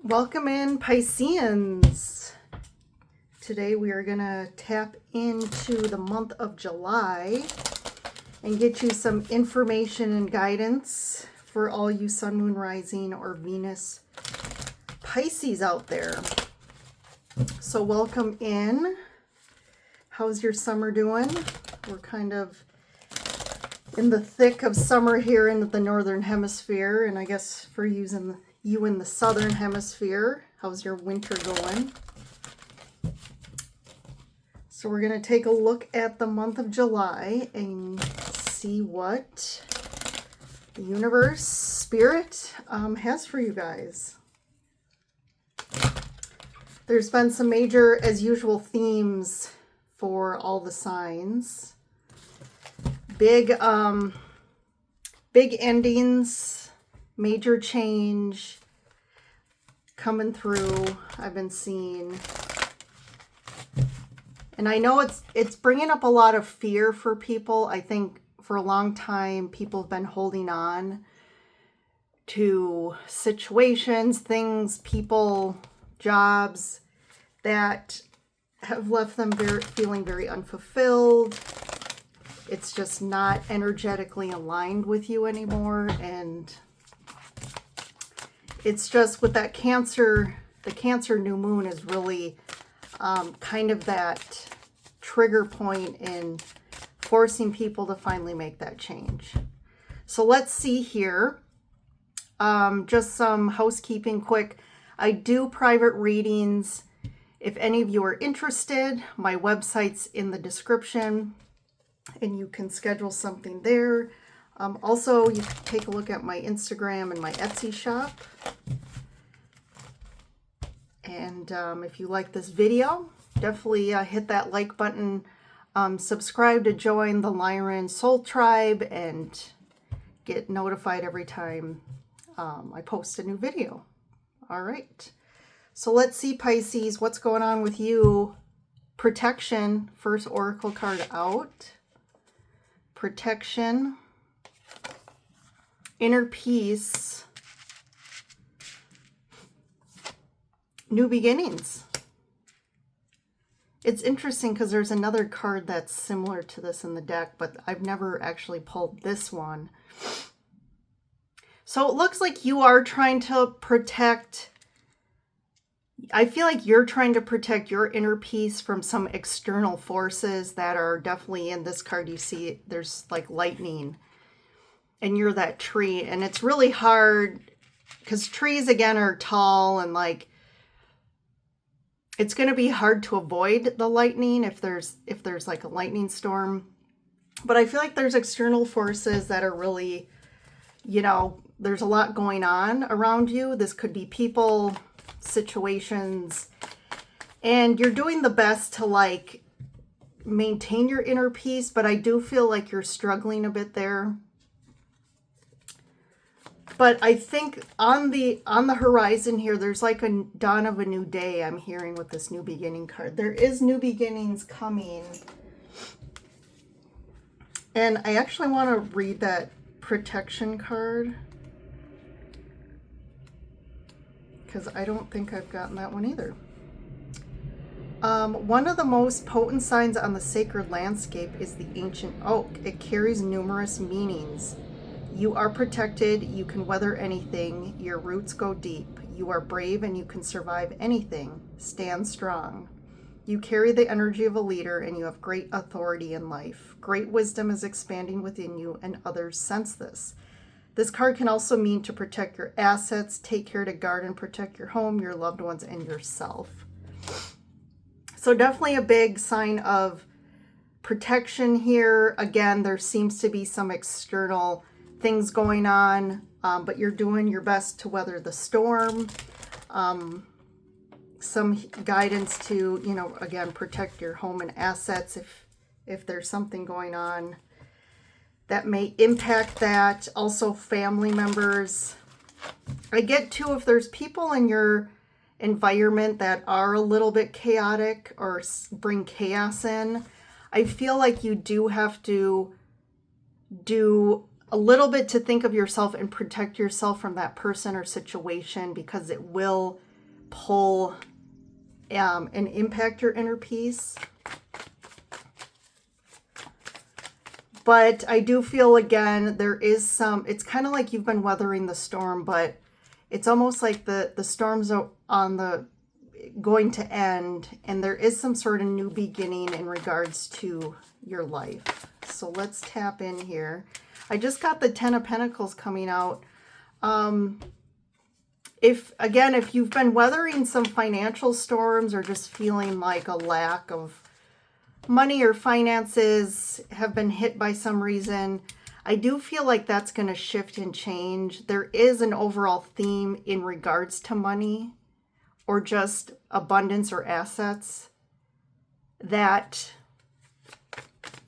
Welcome in, Pisceans. Today we are going to tap into the month of July and get you some information and guidance for all you Sun, Moon, Rising, or Venus Pisces out there. So welcome in. How's your summer doing? We're kind of in the thick of summer here in the Northern Hemisphere, and I guess for you in the Southern Hemisphere, how's your winter going? So we're going to take a look at the month of July and see what the universe, spirit, has for you guys. There's been some major, as usual, themes for all the signs. Big endings, major change coming through. I've been seeing, and I know it's bringing up a lot of fear for people. I think for a long time people have been holding on to situations, things, people, jobs that have left them feeling very unfulfilled. It's just not energetically aligned with you anymore. And it's just with that Cancer, the Cancer new moon is really kind of that trigger point in forcing people to finally make that change. So let's see here. Just some housekeeping quick. I do private readings. If any of you are interested, my website's in the description and you can schedule something there. Also, you can take a look at my Instagram and my Etsy shop. And if you like this video, definitely hit that like button. Subscribe to join the Lyran Soul Tribe and get notified every time I post a new video. All right. So let's see, Pisces, what's going on with you? Protection, first oracle card out. Protection. Inner peace. New beginnings. It's interesting because there's another card that's similar to this in the deck, but I've never actually pulled this one. So it looks like you are trying to protect. I feel like you're trying to protect your inner peace from some external forces that are definitely in this card. You see there's like lightning and you're that tree, and it's really hard because trees again are tall and like it's going to be hard to avoid the lightning if there's like a lightning storm. But I feel like there's external forces that are really, there's a lot going on around you. This could be people, situations, and you're doing the best to like maintain your inner peace, but I do feel like you're struggling a bit there. But I think on the horizon here, there's like a dawn of a new day. I'm hearing with this new beginning card. There is new beginnings coming. And I actually want to read that protection card, because I don't think I've gotten that one either. One of the most potent signs on the sacred landscape is the ancient oak. It carries numerous meanings. You are protected. You can weather anything. Your roots go deep. You are brave and you can survive anything. Stand strong. You carry the energy of a leader and you have great authority in life. Great wisdom is expanding within you and others sense this. This card can also mean to protect your assets, take care to guard and protect your home, your loved ones, and yourself. So definitely a big sign of protection here. Again, there seems to be some external things going on, but you're doing your best to weather the storm. Some guidance to, again, protect your home and assets if there's something going on that may impact that. Also family members. I get too, if there's people in your environment that are a little bit chaotic or bring chaos in, I feel like you do have to do a little bit to think of yourself and protect yourself from that person or situation, because it will pull and impact your inner peace. But I do feel, again, there is some, it's kind of like you've been weathering the storm, but it's almost like the storms are on the going to end, and there is some sort of new beginning in regards to your life. So let's tap in here. I just got the Ten of Pentacles coming out. If you've been weathering some financial storms or just feeling like a lack of money or finances have been hit by some reason, I do feel like that's going to shift and change. There is an overall theme in regards to money or just abundance or assets that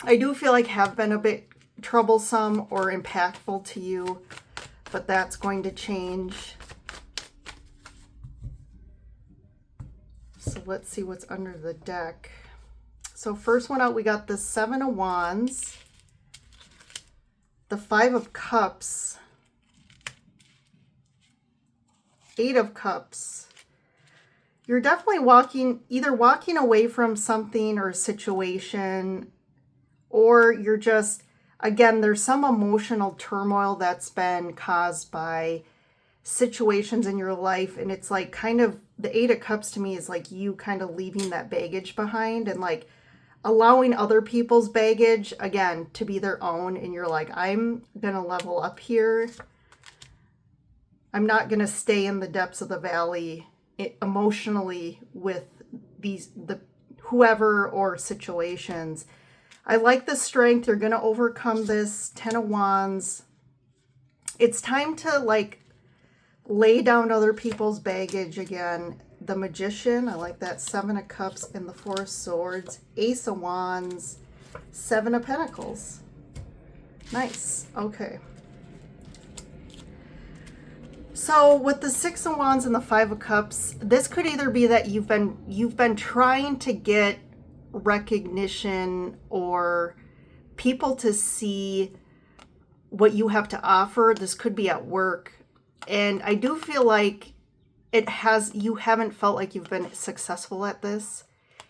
I do feel like have been a bit troublesome or impactful to you, but that's going to change. So let's see what's under the deck. So first one out, we got the Seven of Wands, the Five of Cups, Eight of Cups. You're definitely either walking away from something or a situation, or you're just, again, there's some emotional turmoil that's been caused by situations in your life. And it's like kind of the Eight of Cups to me is like you kind of leaving that baggage behind and like allowing other people's baggage, again, to be their own. And you're like, I'm going to level up here. I'm not going to stay in the depths of the valley emotionally with the whoever or situations. I like the strength. You're going to overcome this. Ten of Wands. It's time to like lay down other people's baggage again. The Magician, I like that. Seven of Cups and the Four of Swords. Ace of Wands. Seven of Pentacles. Nice. Okay. So with the Six of Wands and the Five of Cups, this could either be that you've been trying to get recognition or people to see what you have to offer. This could be at work. And I do feel like you haven't felt like you've been successful at this.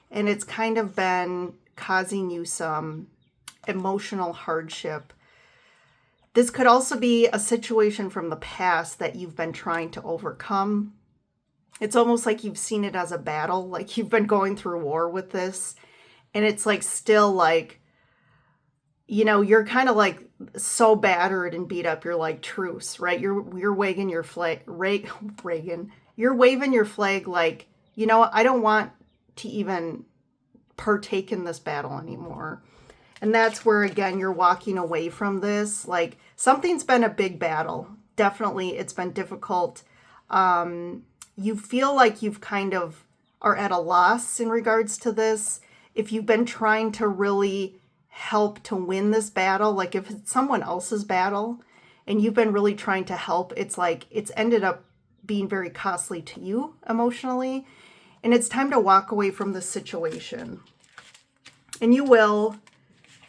And it's kind of been causing you some emotional hardship. This could also be a situation from the past that you've been trying to overcome. It's almost like you've seen it as a battle, like you've been going through war with this. And it's like still like, you know, you're kind of like so battered and beat up. You're like, truce, right? You're waving your flag, Reagan. You're waving your flag like, you know, I don't want to even partake in this battle anymore. And that's where, again, you're walking away from this. Like something's been a big battle. Definitely, it's been difficult. You feel like you've kind of are at a loss in regards to this. If you've been trying to really help to win this battle, like if it's someone else's battle and you've been really trying to help, it's like it's ended up being very costly to you emotionally. And it's time to walk away from this situation. And you will.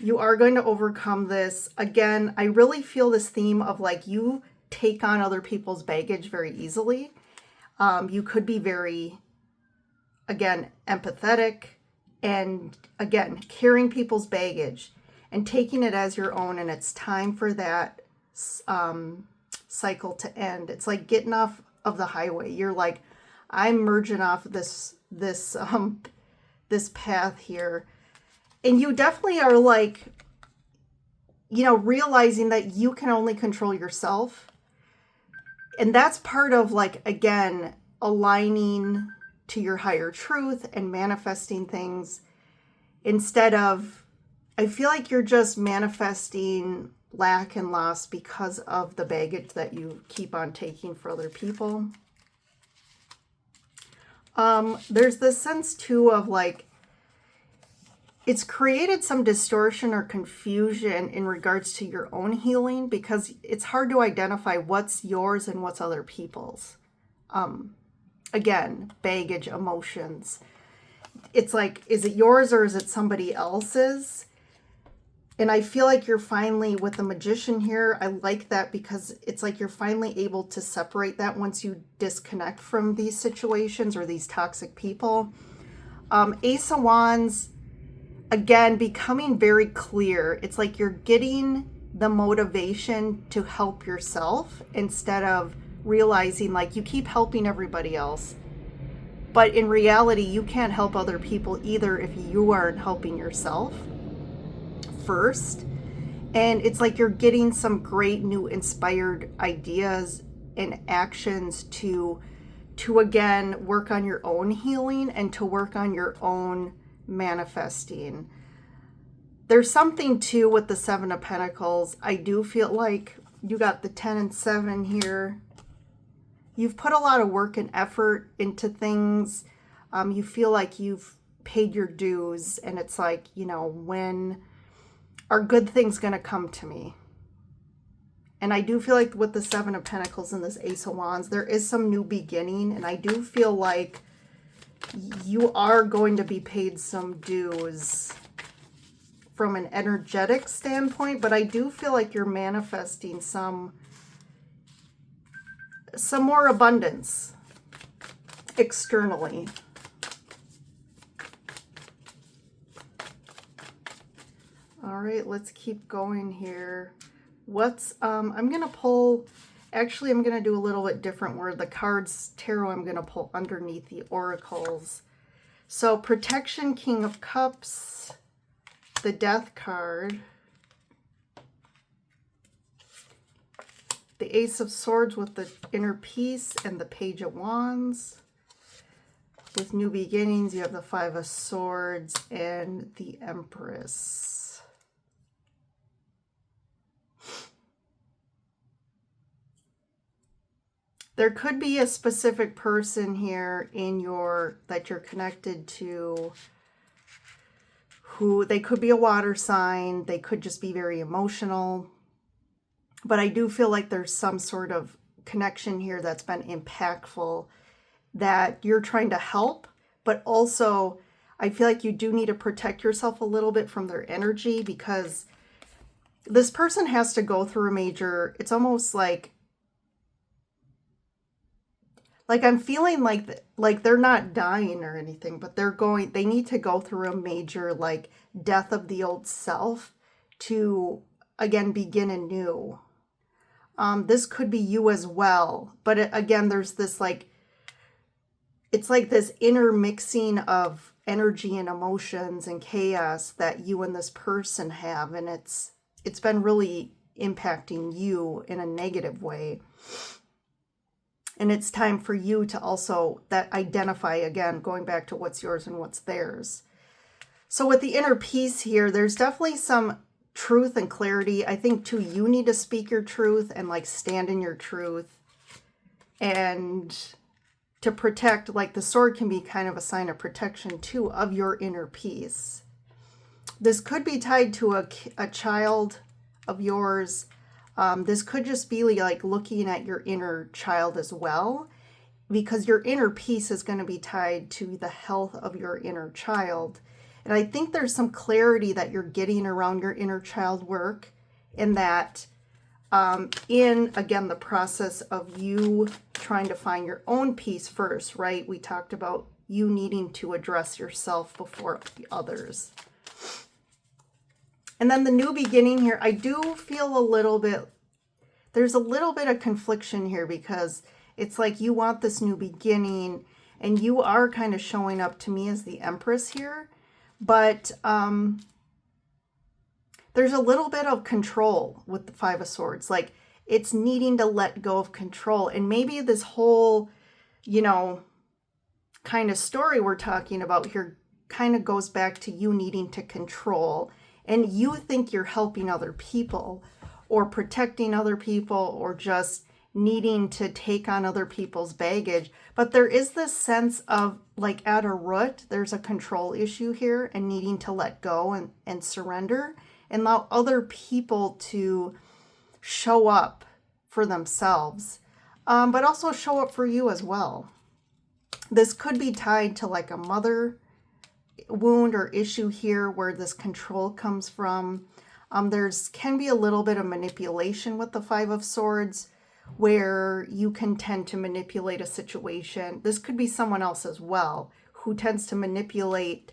You are going to overcome this. Again, I really feel this theme of like you take on other people's baggage very easily. You could be very, again, empathetic and, again, carrying people's baggage and taking it as your own. And it's time for that cycle to end. It's like getting off of the highway. You're like, I'm merging off this path here. And you definitely are like, you know, realizing that you can only control yourself. And that's part of like, again, aligning to your higher truth and manifesting things instead of, I feel like you're just manifesting lack and loss because of the baggage that you keep on taking for other people. There's this sense too of like, it's created some distortion or confusion in regards to your own healing because it's hard to identify what's yours and what's other people's. Again, baggage, emotions. It's like, is it yours or is it somebody else's? And I feel like you're finally, with the Magician here, I like that because it's like you're finally able to separate that once you disconnect from these situations or these toxic people. Ace of Wands, again, becoming very clear. It's like you're getting the motivation to help yourself instead of realizing like you keep helping everybody else. But in reality, you can't help other people either if you aren't helping yourself first. And it's like you're getting some great new inspired ideas and actions to again work on your own healing and to work on your own manifesting. There's something too with the Seven of Pentacles. I do feel like you got the 10 and 7 here. You've put a lot of work and effort into things. You feel like you've paid your dues, and it's like, you know, when are good things going to come to me? And I do feel like with the Seven of Pentacles and this Ace of Wands, there is some new beginning. And I do feel like you are going to be paid some dues from an energetic standpoint. But I do feel like you're manifesting some more abundance externally. All right, let's keep going here. I'm going to pull, actually, I'm going to do a little bit different where the cards tarot I'm going to pull underneath the oracles. So Protection, King of Cups, the Death card, the Ace of Swords with the Inner Peace, and the Page of Wands. With New Beginnings, you have the Five of Swords and the Empress. There could be a specific person here in that you're connected to, who they could be a water sign. They could just be very emotional. But I do feel like there's some sort of connection here that's been impactful that you're trying to help. But also, I feel like you do need to protect yourself a little bit from their energy, because this person has to go through a major, it's almost like I'm feeling like they're not dying or anything, but they need to go through a major like death of the old self to again begin anew. This could be you as well, but again, there's this it's like this intermixing of energy and emotions and chaos that you and this person have, and it's been really impacting you in a negative way. And it's time for you to also identify, again, going back to what's yours and what's theirs. So with the Inner Peace here, there's definitely some truth and clarity. I think too, you need to speak your truth and like stand in your truth. And to protect, like the sword can be kind of a sign of protection too, of your inner peace. This could be tied to a child of yours. This could just be like looking at your inner child as well, because your inner peace is going to be tied to the health of your inner child. And I think there's some clarity that you're getting around your inner child work, in that in, again, the process of you trying to find your own peace first, right? We talked about you needing to address yourself before the others. And then the New Beginning here, I do feel there's a little bit of confliction here, because it's like you want this new beginning and you are kind of showing up to me as the Empress here. But there's a little bit of control with the Five of Swords. Like it's needing to let go of control. And maybe this whole, kind of story we're talking about here kind of goes back to you needing to control. And you think you're helping other people or protecting other people or just needing to take on other people's baggage. But there is this sense of like at a root, there's a control issue here and needing to let go and surrender and allow other people to show up for themselves, but also show up for you as well. This could be tied to like a mother wound or issue here where this control comes from. There's can be a little bit of manipulation with the Five of Swords, where you can tend to manipulate a situation. This could be someone else as well, who tends to manipulate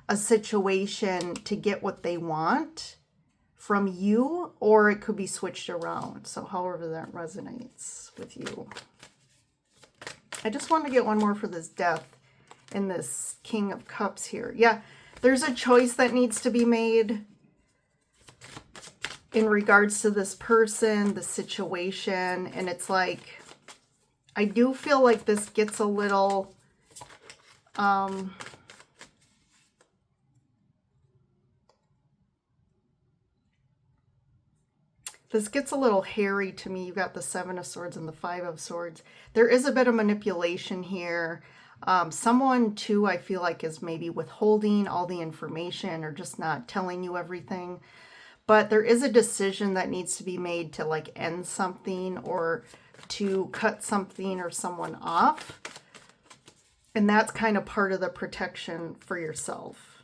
a situation to get what they want from you, or it could be switched around. So however that resonates with you. I just want to get one more for this Death and this King of Cups here. Yeah, there's a choice that needs to be made in regards to this person, the situation, and it's like, I do feel like this gets a little, this gets a little hairy to me. You got the Seven of Swords and the Five of Swords. There is a bit of manipulation here. Someone too, I feel like, is maybe withholding all the information or just not telling you everything. But there is a decision that needs to be made to like end something or to cut something or someone off. And that's kind of part of the protection for yourself.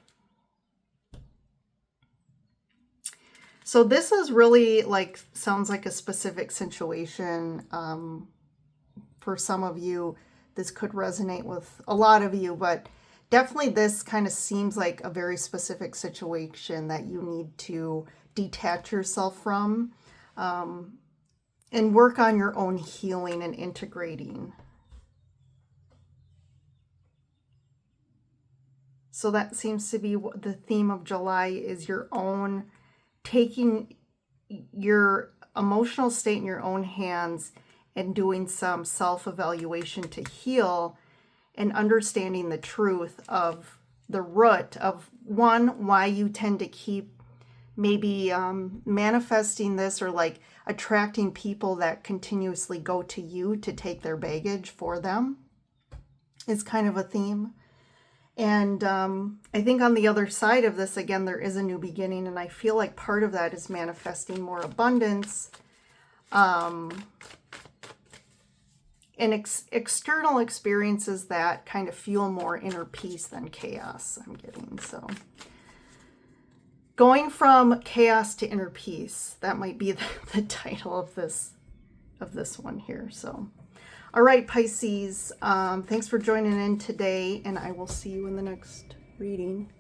So this is really like, sounds like a specific situation. For some of you, this could resonate with a lot of you, but definitely this kind of seems like a very specific situation that you need to detach yourself from, and work on your own healing and integrating. So that seems to be what the theme of July is, your own, taking your emotional state in your own hands and doing some self-evaluation to heal and understanding the truth of the root of, one, why you tend to keep maybe manifesting this or like attracting people that continuously go to you to take their baggage for them is kind of a theme. And I think on the other side of this, again, there is a new beginning. And I feel like part of that is manifesting more abundance and external experiences that kind of fuel more inner peace than chaos, I'm getting. So going from chaos to inner peace, that might be the title of this one here. So, all right, Pisces, thanks for joining in today, and I will see you in the next reading.